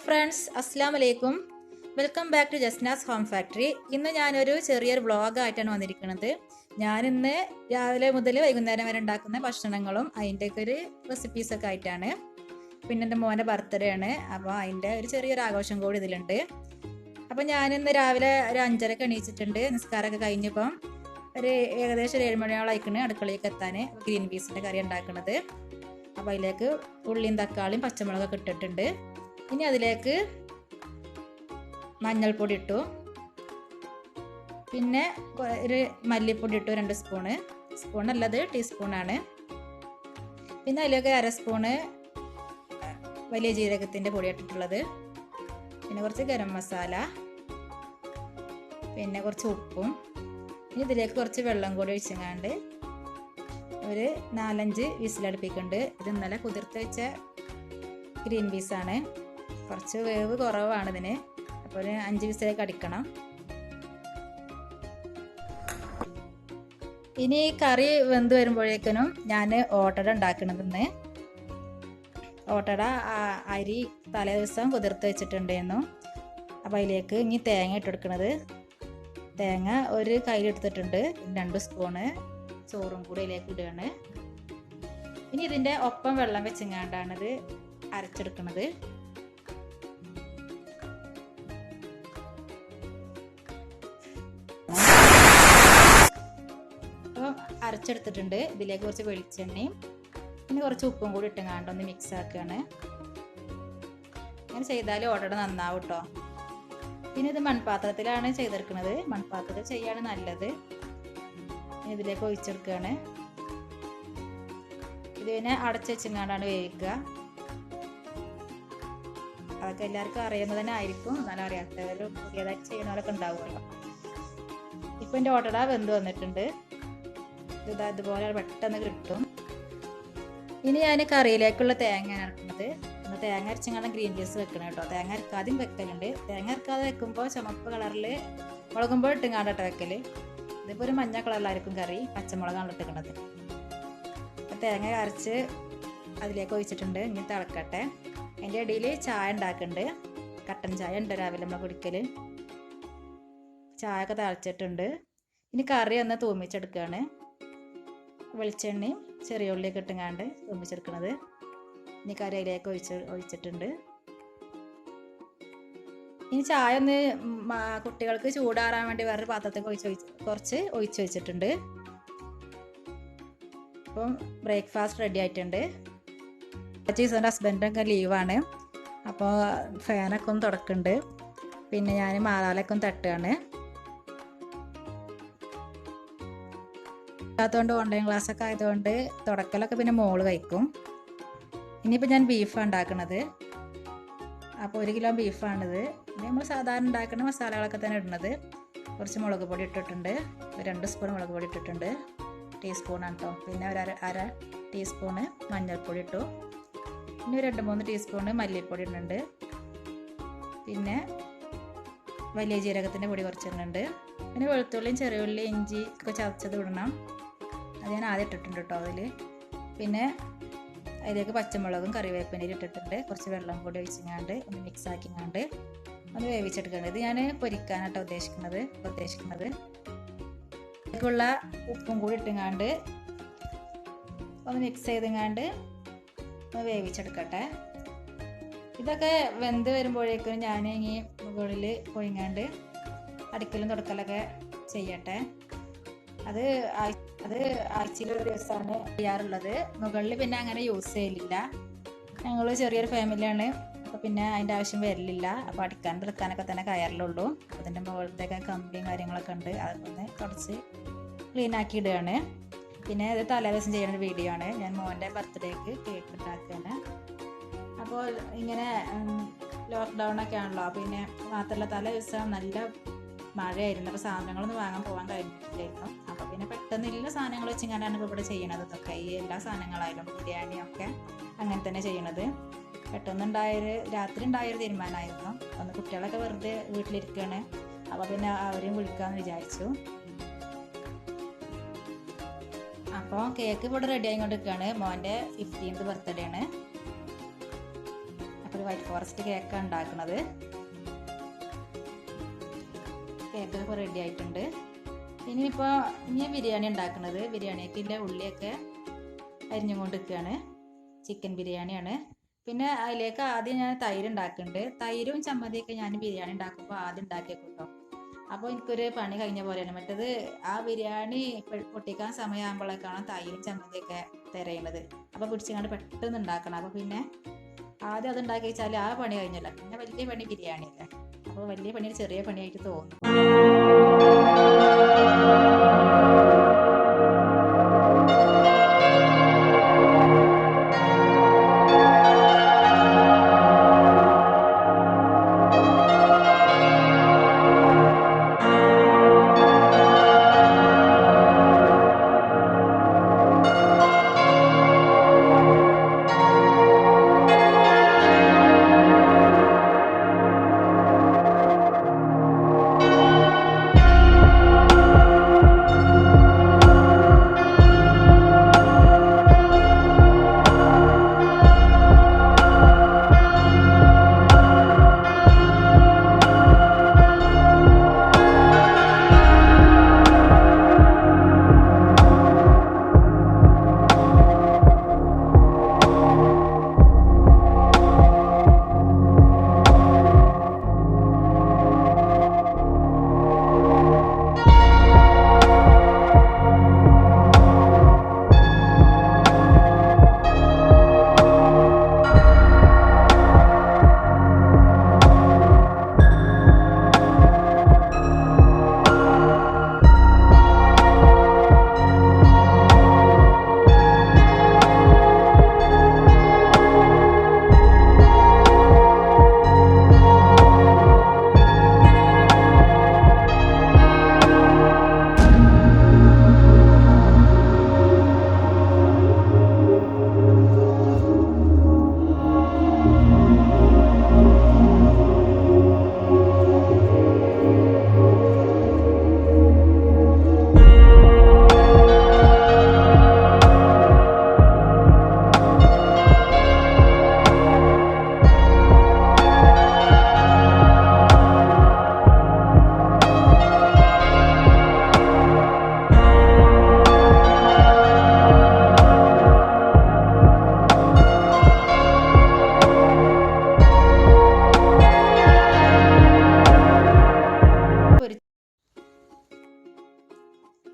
Hi friends, അസ്സാം വലൈക്കും. Welcome back to Jasna's home factory. ഇന്ന് ഞാനൊരു ചെറിയൊരു വ്ളോഗായിട്ടാണ് വന്നിരിക്കുന്നത്. ഞാനിന്ന് രാവിലെ മുതൽ വൈകുന്നേരം വരെ ഉണ്ടാക്കുന്ന ഭക്ഷണങ്ങളും അതിൻ്റെയൊക്കെ ഒരു റെസിപ്പീസൊക്കെ ആയിട്ടാണ്. പിന്നെ എൻ്റെ മോൻ്റെ ബർത്ത്ഡേ ആണ്, അപ്പോൾ അതിൻ്റെ ഒരു ചെറിയൊരു ആഘോഷം കൂടി ഇതിലുണ്ട്. അപ്പോൾ ഞാനിന്ന് രാവിലെ ഒരു 5:30 എണീച്ചിട്ടുണ്ട്. നിസ്കാരമൊക്കെ കഴിഞ്ഞപ്പം ഒരു ഏകദേശം ഒരു 7 മണിയോളം അയക്കണ് അടുക്കളയിലേക്ക് എത്താൻ. ഗ്രീൻ പീസിൻ്റെ കറി ഉണ്ടാക്കുന്നത്. അപ്പോൾ അതിലേക്ക് ഉള്ളിയും തക്കാളിയും പച്ചമുളകൊക്കെ ഇട്ടിട്ടുണ്ട്. ഇനി അതിലേക്ക് മഞ്ഞൾപ്പൊടി ഇട്ടു, പിന്നെ ഒരു മല്ലിപ്പൊടി ഇട്ടു 2 സ്പൂണ്. സ്പൂണല്ലത് ടീസ്പൂണാണ്. പിന്നെ അതിലേക്ക് 1/2 സ്പൂണ് വലിയ ജീരകത്തിൻ്റെ പൊടി ഇട്ടിട്ടുള്ളത്, പിന്നെ കുറച്ച് ഗരം മസാല, പിന്നെ കുറച്ച് ഉപ്പും. ഇനി ഇതിലേക്ക് കുറച്ച് വെള്ളം കൂടി ഒഴിച്ചങ്ങാണ്ട് ഒരു 4-5 വിസിലടുപ്പിക്കുന്നുണ്ട്. ഇത് ഇന്നലെ കുതിർത്ത് വെച്ച ഗ്രീൻ പീസാണ്. കുറച്ച് വേവ് കുറവാണ് ഇതിന്, അപ്പോൾ ഒരു 5 വിസിലേക്ക് അടിക്കണം. ഇനി കറി വെന്ത് വരുമ്പോഴേക്കിനും ഞാൻ ഓട്ടട ഉണ്ടാക്കണതെന്ന്. ഓട്ടട അരി തലേ ദിവസം കുതിർത്ത് വെച്ചിട്ടുണ്ടായിരുന്നു. അപ്പോൾ അതിലേക്ക് ഇനി തേങ്ങ ഇട്ടെടുക്കണത്. തേങ്ങ ഒരു കയ്യിലെടുത്തിട്ടുണ്ട്. 2 സ്പൂണ് ചോറും കൂടി അതിലേക്ക് ഇടുകയാണ്. ഇനി ഇതിൻ്റെ ഒപ്പം വെള്ളം വെച്ചങ്ങാണ്ടാണിത് അരച്ചെടുക്കുന്നത്. അപ്പോൾ അരച്ചെടുത്തിട്ടുണ്ട്. ഇതിലേക്ക് കുറച്ച് വെളിച്ചെണ്ണയും പിന്നെ കുറച്ച് ഉപ്പും കൂടി ഇട്ടങ്ങാണ്ടൊന്ന് മിക്സ് ആക്കുകയാണ്. അങ്ങനെ ചെയ്താൽ ഓട്ടട നന്നാവും കേട്ടോ. പിന്നെ ഇത് മൺപാത്രത്തിലാണ് ചെയ്തെടുക്കുന്നത്. മൺപാത്രത്തിൽ ചെയ്യാണ് നല്ലത്. ഇതിലേക്ക് ഒഴിച്ചെടുക്കുകയാണ്. ഇതിനെ അടച്ച് വെച്ചങ്ങാണ്ടാണ് വേവിക്കുക. അതൊക്കെ എല്ലാവർക്കും അറിയുന്നത് തന്നെ ആയിരിക്കും, എന്നാലും അറിയാത്തവരും പുതിയതായിട്ട് ചെയ്യുന്നവരൊക്കെ ഉണ്ടാവുമല്ലോ. ഇപ്പം എൻ്റെ ഓട്ടട വെന്ത് വന്നിട്ടുണ്ട്. ഇത് അതുപോലെ പെട്ടെന്ന് കിട്ടും. ഇനി ഞാൻ കറിയിലേക്കുള്ള തേങ്ങ അരക്കുന്നത്. തേങ്ങ അരച്ചങ്ങാണ്ട് ഗ്രീൻ പീസ് വെക്കണം കേട്ടോ. തേങ്ങ അരക്കാതെയും വെക്കലുണ്ട്. തേങ്ങ അരക്കാതെ വെക്കുമ്പോൾ ചുമപ്പ് കളറിൽ മുളകുമ്പോൾ ഇട്ടുങ്ങാണ്ടട്ടോ വെക്കൽ. ഇതിപ്പോൾ ഒരു മഞ്ഞ കളറിലായിരിക്കും കറി, പച്ചമുളകാണ് ഇട്ടിക്കണത്. തേങ്ങ അരച്ച് അതിലേക്ക് ഒഴിച്ചിട്ടുണ്ട്. ഇനി തിളക്കട്ടെ. അതിൻ്റെ ഇടയിൽ ചായ ഉണ്ടാക്കുന്നുണ്ട്. കട്ടൻ ചായ ഉണ്ട് രാവിലെ നമ്മൾ കുടിക്കൽ. ചായ ഒക്കെ തിളച്ചിട്ടുണ്ട്. ഇനി കറി ഒന്ന് തൂമിച്ചെടുക്കുകയാണ്. വെളിച്ചെണ്ണയും ചെറിയ ഉള്ളിയൊക്കെ ഇട്ടുങ്ങാണ്ട് തൂമിച്ചെടുക്കണത്. ഇനി കറി അതിലേക്ക് ഒഴിച്ചിട്ടുണ്ട്. ഇനി ചായ ഒന്ന് കുട്ടികൾക്ക് ചൂടാറാൻ വേണ്ടി വേറൊരു പാത്രത്തിൽ കുറച്ച് ഒഴിച്ച് വെച്ചിട്ടുണ്ട്. അപ്പം ബ്രേക്ക്ഫാസ്റ്റ് റെഡി ആയിട്ടുണ്ട്. എൻ്റെ ഹസ്ബൻഡൊക്കെ ലീവാണ്, അപ്പോൾ ഫാനൊക്കെ ഒന്ന് തുടക്കുന്നുണ്ട്. പിന്നെ ഞാൻ മാറാലൊക്കെ ഒന്ന് തട്ടുകയാണ്. അതുകൊണ്ട് ഓൺലൈൻ ക്ലാസ്സൊക്കെ ആയതുകൊണ്ട് തുടക്കലൊക്കെ പിന്നെ മോള് കഴിക്കും. ഇനിയിപ്പോൾ ഞാൻ ബീഫാണ് ഉണ്ടാക്കുന്നത്. അപ്പോൾ 1 കിലോ ബീഫാണിത്. ഇനി നമ്മൾ സാധാരണ ഉണ്ടാക്കുന്ന മസാലകളൊക്കെ തന്നെ ഇടുന്നത്. കുറച്ച് മുളക് പൊടി ഇട്ടിട്ടുണ്ട്. 2 സ്പൂൺ മുളക് പൊടി ഇട്ടിട്ടുണ്ട്. ടീസ്പൂണാണ് കേട്ടോ. പിന്നെ ഒരു അര ടീസ്പൂണ് മഞ്ഞൾപ്പൊടി ഇട്ടു. പിന്നെ 2-3 ടീസ്പൂണ് മല്ലിപ്പൊടി ഇടുന്നുണ്ട്. പിന്നെ വലിയ ജീരകത്തിൻ്റെ പൊടി കുറച്ചിടുന്നുണ്ട്. പിന്നെ വെളുത്തുള്ളിയും ചെറിയുള്ളി ഇഞ്ചി ഒക്കെ ചതച്ചത് ഇടണം. അത് ഞാൻ ആദ്യം ഇട്ടിട്ടുണ്ട് കേട്ടോ അതിൽ. പിന്നെ അതിലേക്ക് പച്ചമുളകും കറിവേപ്പിനയും ഇട്ടിട്ടുണ്ട്. കുറച്ച് വെള്ളം കൂടി ഒഴിച്ചങ്ങാണ്ട് ഒന്ന് മിക്സ് ആക്കിങ്ങാണ്ട് ഒന്ന് വേവിച്ചെടുക്കേണ്ടത്. ഇത് ഞാൻ പൊരിക്കാനാട്ടോ ഉദ്ദേശിക്കുന്നത്. അതിലേക്കുള്ള ഉപ്പും കൂടി ഇട്ടുങ്ങാണ്ട് ഒന്ന് മിക്സ് ചെയ്തെങ്ങാണ്ട് ഒന്ന് വേവിച്ചെടുക്കട്ടെ. ഇതൊക്കെ വെന്ത് വരുമ്പോഴേക്കും ഞാൻ ഇനി മുകളിൽ പൊഴിങ്ങാണ്ട് അടിക്കലും തുടക്കലൊക്കെ ചെയ്യട്ടെ. അത് ആഴ്ചയിലൊരു ദിവസമാണ് ചെയ്യാറുള്ളത്. മുകളിൽ പിന്നെ അങ്ങനെ യൂസ് ചെയ്യലില്ല. ഞങ്ങൾ ചെറിയൊരു ഫാമിലിയാണ്, അപ്പോൾ പിന്നെ അതിൻ്റെ ആവശ്യം വരലില്ല. അപ്പോൾ അടിക്കാൻ തുടക്കാനൊക്കെ തന്നെ കയറലുള്ളൂ. അതിൻ്റെ മുകളിലത്തേക്ക് കമ്പിയും കാര്യങ്ങളൊക്കെ ഉണ്ട്. അതൊക്കെ തുടച്ച് ക്ലീൻ ആക്കി ഇടുകയാണ്. പിന്നെ ഇത് തലേദിവസം ചെയ്യുന്ന ഒരു വീഡിയോ ആണ്. ഞാൻ മോൻ്റെ ബർത്ത്ഡേക്ക് കേക്ക് ഉണ്ടാക്കുകയാണ്. അപ്പോൾ ഇങ്ങനെ ലോക്ക്ഡൗൺ ഒക്കെ ആണല്ലോ, പിന്നെ മാത്രമല്ല തലേ ദിവസം നല്ല മഴയായിരുന്നു. അപ്പോൾ സാധനങ്ങളൊന്നും വാങ്ങാൻ പോകാൻ കഴിഞ്ഞിട്ടില്ലായിരുന്നു. അപ്പോൾ പിന്നെ പെട്ടെന്ന് എല്ലാ സാധനങ്ങൾ വെച്ചിങ്ങാണ്ടാണ് ഇപ്പോൾ ഇവിടെ ചെയ്യണത്. ഇതൊക്കെ ഈ എല്ലാ സാധനങ്ങളായാലും ബിരിയാണിയൊക്കെ അങ്ങനെ തന്നെ ചെയ്യണത്. രാത്രി ഉണ്ടായൊരു തീരുമാനമായിരുന്നു. ഒന്ന് കുട്ടികളൊക്കെ വെറുതെ വീട്ടിലിരിക്കുകയാണ്, അപ്പോൾ പിന്നെ അവരെയും വിളിക്കാമെന്ന് വിചാരിച്ചു. അപ്പോൾ കേക്ക് ഇവിടെ റെഡി ആയിക്കൊണ്ടിരിക്കുകയാണ്. മോൻ്റെ 15th ബർത്ത്ഡേ ആണ്. അപ്പോൾ ഒരു വൈറ്റ് ഫോറസ്റ്റ് കേക്കാണ് ഉണ്ടാക്കുന്നത്. കേക്കൊക്കെ റെഡി ആയിട്ടുണ്ട്. ഇനിയിപ്പോൾ ബിരിയാണി ഉണ്ടാക്കുന്നത്. ബിരിയാണിക്കുള്ള ഉള്ളിയൊക്കെ അരിഞ്ഞുകൊണ്ട് നിൽക്കുകയാണ്. ചിക്കൻ ബിരിയാണിയാണ്. പിന്നെ അതിലേക്ക് ആദ്യം ഞാൻ തൈര് ഉണ്ടാക്കുന്നുണ്ട്. തൈരും ചമ്മന്തിയൊക്കെ ഞാൻ ബിരിയാണി ഉണ്ടാക്കുമ്പോൾ ആദ്യം ഉണ്ടാക്കിയേക്കും കേട്ടോ. അപ്പോൾ എനിക്കൊരു പണി കഴിഞ്ഞ പോലെയാണ്. മറ്റേത് ആ ബിരിയാണി പൊട്ടിക്കാൻ സമയമാകുമ്പോഴേക്കാണ് തൈരും ചമ്മന്തിയൊക്കെ തിരയുന്നത്. അപ്പോൾ പിടിച്ചങ്ങാണ്ട് പെട്ടെന്ന് ഉണ്ടാക്കണം. അപ്പോൾ പിന്നെ ആദ്യം അത് ഉണ്ടാക്കി വെച്ചാൽ ആ പണി കഴിഞ്ഞല്ലോ. പിന്നെ വലിയ പണി ബിരിയാണിയല്ലേ. അപ്പോൾ വലിയ പണി ചെറിയ പണിയായിട്ട് തോന്നും.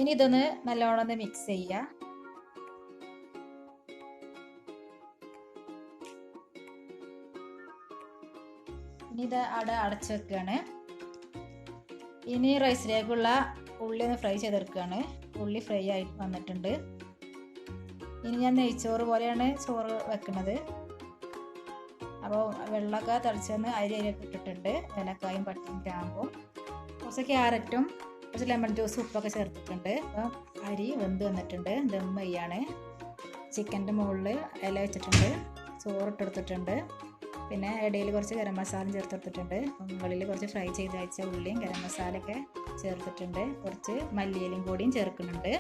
ഇനി ഇതൊന്ന് നല്ലോണം ഒന്ന് മിക്സ് ചെയ്യുക. ഇനി ഇത് അവിടെ അടച്ചു വെക്കുകയാണ്. ഇനി റൈസിലേക്കുള്ള ഉള്ളി ഒന്ന് ഫ്രൈ ചെയ്തെടുക്കുകയാണ്. ഉള്ളി ഫ്രൈ ആയി വന്നിട്ടുണ്ട്. ഇനി ഞാൻ നെയ്ച്ചോറ് പോലെയാണ് ചോറ് വെക്കുന്നത്. അപ്പോൾ വെള്ളമൊക്കെ തിളച്ചൊന്ന് അരിയൊക്കെ ഇട്ടിട്ടുണ്ട്. ഏലക്കായും പട്ടയും ഗ്രാമ്പും കുറച്ച് ക്യാരറ്റും കുറച്ച് ലെമൺ ജ്യൂസ് ഉപ്പൊക്കെ ചേർത്തിട്ടുണ്ട്. അപ്പം അരി വെന്ത് വന്നിട്ടുണ്ട്. ദം ചെയ്യാണ്. ചിക്കൻ്റെ മുകളിൽ ഇല വെച്ചിട്ടുണ്ട്. ചോറിട്ടെടുത്തിട്ടുണ്ട്. പിന്നെ ഇടയിൽ കുറച്ച് ഗരം മസാല ചേർത്തെടുത്തിട്ടുണ്ട്. മുകളിൽ കുറച്ച് ഫ്രൈ ചെയ്ത് വെച്ച ഉള്ളിയും ഗരം മസാലയൊക്കെ ചേർത്തിട്ടുണ്ട്. കുറച്ച് മല്ലിയിലും കൂടിയും ചേർക്കുന്നുണ്ട്.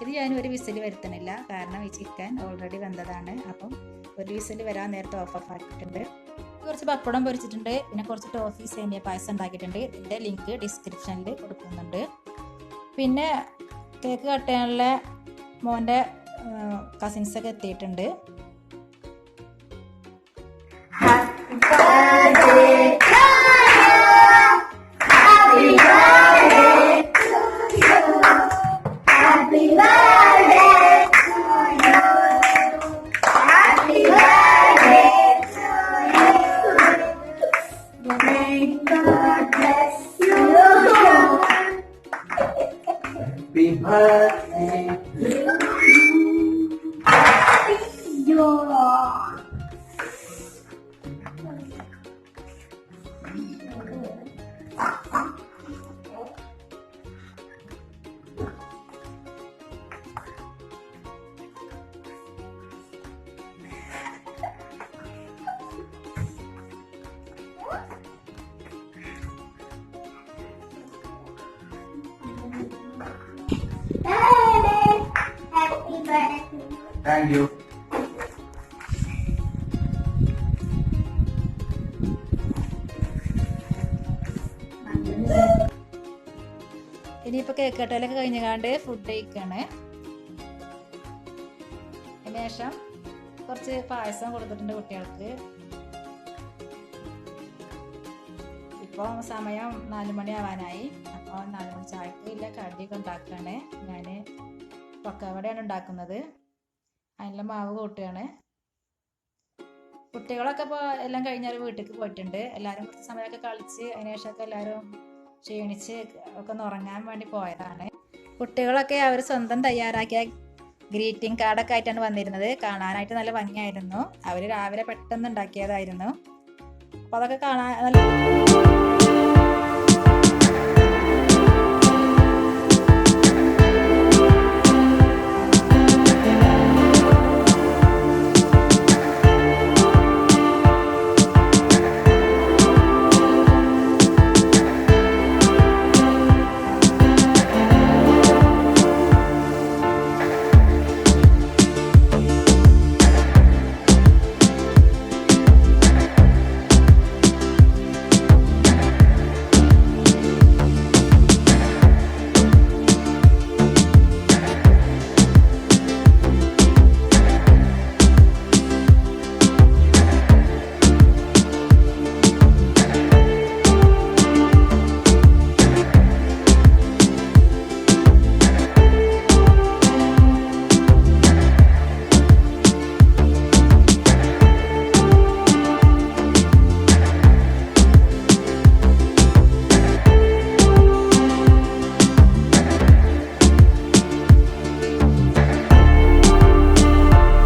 ഇത് ഞാൻ ഒരു വിസിൽ വരുത്തണില്ല, കാരണം ഈ ചിക്കൻ ഓൾറെഡി വെന്തതാണ്. അപ്പം ഒരു വിസിൽ വരാൻ നേരത്തെ ഓഫ് ആക്കിയിട്ടുണ്ട്. കുറച്ച് പപ്പടം പൊരിച്ചിട്ടുണ്ട്. പിന്നെ കുറച്ച് ടോഫി സേമിയ പായസം ഉണ്ടാക്കിയിട്ടുണ്ട്. ഇതിൻ്റെ ലിങ്ക് ഡിസ്ക്രിപ്ഷനിൽ കൊടുക്കുന്നുണ്ട്. പിന്നെ കേക്ക് കട്ട് ചെയ്യാനുള്ള മോൻ്റെ കസിൻസൊക്കെ എത്തിയിട്ടുണ്ട്. Thank you. ഇപ്പോൾ കേക്ക് കട്ടയിലൊക്കെ കഴിഞ്ഞാണ്ട് ഫുഡ് കഴിക്കാണ്. അതിന് ശേഷം കുറച്ച് പായസം കൊടുത്തിട്ടുണ്ട് കുട്ടികൾക്ക്. ഇപ്പോൾ സമയം 4 മണി ആവാനായി. അപ്പോൾ 4 മണി ചായക്ക് ഇല്ല കടിയൊക്കെ ഉണ്ടാക്കുകയാണ്. ഞാൻ പക്കവടയാണ് ഉണ്ടാക്കുന്നത്. അതിനുള്ള മാവ് കൂട്ടുകയാണ്. കുട്ടികളൊക്കെ ഇപ്പോൾ എല്ലാം കഴിഞ്ഞാൽ വീട്ടിലേക്ക് പോയിട്ടുണ്ട്. എല്ലാവരും കുറച്ച് സമയമൊക്കെ കളിച്ച് അതിന് ശേഷമൊക്കെ എല്ലാവരും ക്ഷീണിച്ച് ഒക്കെ ഒന്ന് ഉറങ്ങാൻ വേണ്ടി പോയതാണ്. കുട്ടികളൊക്കെ അവർ സ്വന്തം തയ്യാറാക്കിയ ഗ്രീറ്റിംഗ് കാർഡൊക്കെ ആയിട്ടാണ് വന്നിരുന്നത്. കാണാനായിട്ട് നല്ല ഭംഗിയായിരുന്നു. അവർ രാവിലെ പെട്ടെന്ന് ഉണ്ടാക്കിയതായിരുന്നു. അപ്പോൾ അതൊക്കെ കാണാൻ നല്ല